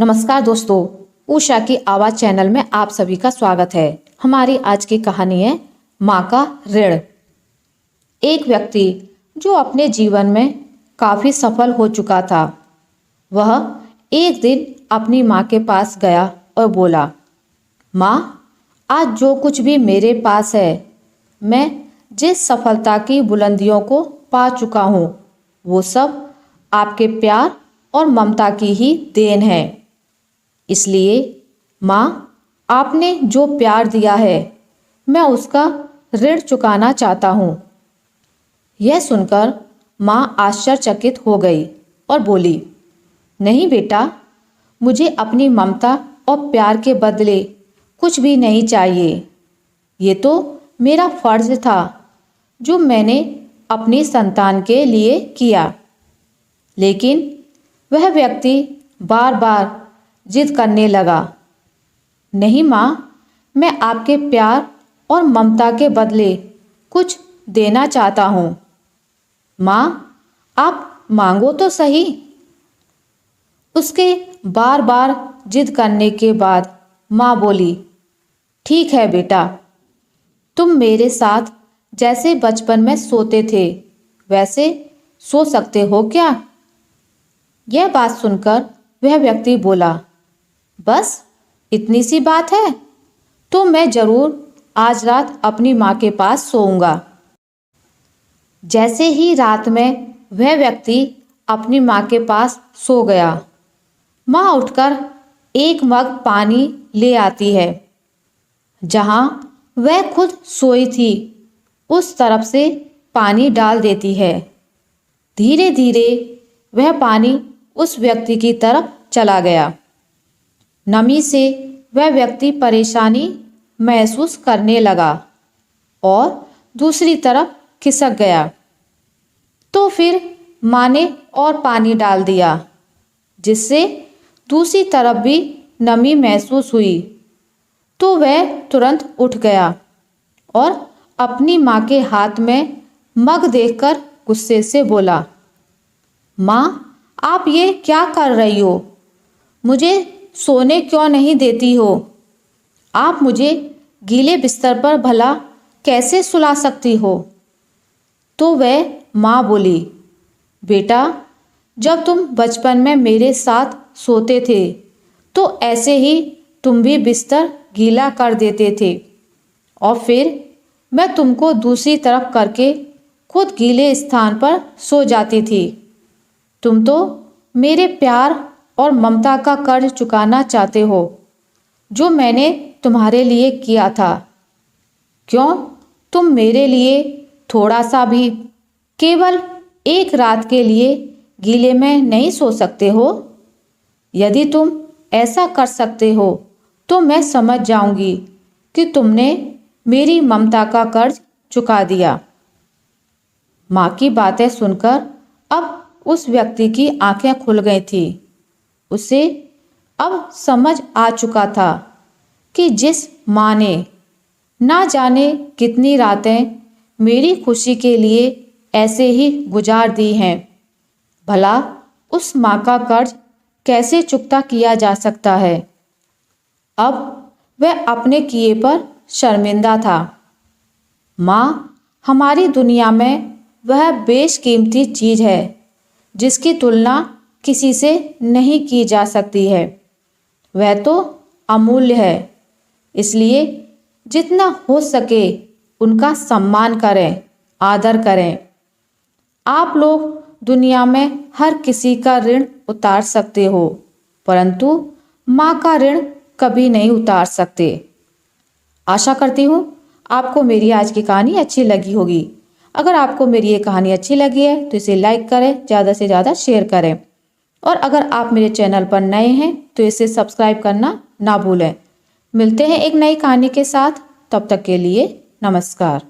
नमस्कार दोस्तों, उषा की आवाज़ चैनल में आप सभी का स्वागत है। हमारी आज की कहानी है माँ का ऋण। एक व्यक्ति जो अपने जीवन में काफ़ी सफल हो चुका था, वह एक दिन अपनी माँ के पास गया और बोला, माँ, आज जो कुछ भी मेरे पास है, मैं जिस सफलता की बुलंदियों को पा चुका हूँ, वो सब आपके प्यार और ममता की ही देन है। इसलिए माँ, आपने जो प्यार दिया है, मैं उसका ऋण चुकाना चाहता हूँ। यह सुनकर माँ आश्चर्यचकित हो गई और बोली, नहीं बेटा, मुझे अपनी ममता और प्यार के बदले कुछ भी नहीं चाहिए। ये तो मेरा फर्ज था जो मैंने अपनी संतान के लिए किया। लेकिन वह व्यक्ति बार बार जिद करने लगा, नहीं माँ, मैं आपके प्यार और ममता के बदले कुछ देना चाहता हूँ। माँ, आप मांगो तो सही। उसके बार बार जिद करने के बाद माँ बोली, ठीक है बेटा, तुम मेरे साथ जैसे बचपन में सोते थे वैसे सो सकते हो क्या? यह बात सुनकर वह व्यक्ति बोला, बस इतनी सी बात है, तो मैं जरूर आज रात अपनी माँ के पास सोऊंगा। जैसे ही रात में वह व्यक्ति अपनी माँ के पास सो गया, माँ उठकर एक मग पानी ले आती है। जहाँ वह खुद सोई थी उस तरफ से पानी डाल देती है। धीरे धीरे वह पानी उस व्यक्ति की तरफ चला गया। नमी से वह व्यक्ति परेशानी महसूस करने लगा और दूसरी तरफ खिसक गया। तो फिर माँ ने और पानी डाल दिया, जिससे दूसरी तरफ भी नमी महसूस हुई। तो वह तुरंत उठ गया और अपनी माँ के हाथ में मग देखकर गुस्से से बोला, माँ, आप ये क्या कर रही हो? मुझे सोने क्यों नहीं देती हो? आप मुझे गीले बिस्तर पर भला कैसे सुला सकती हो? तो वह माँ बोली, बेटा, जब तुम बचपन में मेरे साथ सोते थे तो ऐसे ही तुम भी बिस्तर गीला कर देते थे और फिर मैं तुमको दूसरी तरफ करके खुद गीले स्थान पर सो जाती थी। तुम तो मेरे प्यार और ममता का कर्ज चुकाना चाहते हो जो मैंने तुम्हारे लिए किया था। क्यों तुम मेरे लिए थोड़ा सा भी, केवल एक रात के लिए गीले में नहीं सो सकते हो? यदि तुम ऐसा कर सकते हो तो मैं समझ जाऊंगी कि तुमने मेरी ममता का कर्ज चुका दिया। माँ की बातें सुनकर अब उस व्यक्ति की आंखें खुल गई थी। उसे अब समझ आ चुका था कि जिस माँ ने ना जाने कितनी रातें मेरी खुशी के लिए ऐसे ही गुजार दी हैं, भला उस माँ का कर्ज कैसे चुकता किया जा सकता है। अब वह अपने किए पर शर्मिंदा था। माँ हमारी दुनिया में वह बेशकीमती चीज़ है जिसकी तुलना किसी से नहीं की जा सकती है। वह तो अमूल्य है। इसलिए जितना हो सके उनका सम्मान करें, आदर करें। आप लोग दुनिया में हर किसी का ऋण उतार सकते हो, परंतु माँ का ऋण कभी नहीं उतार सकते। आशा करती हूँ आपको मेरी आज की कहानी अच्छी लगी होगी। अगर आपको मेरी ये कहानी अच्छी लगी है तो इसे लाइक करें, ज़्यादा से ज़्यादा शेयर करें और अगर आप मेरे चैनल पर नए हैं तो इसे सब्सक्राइब करना ना भूलें। मिलते हैं एक नई कहानी के साथ, तब तक के लिए नमस्कार।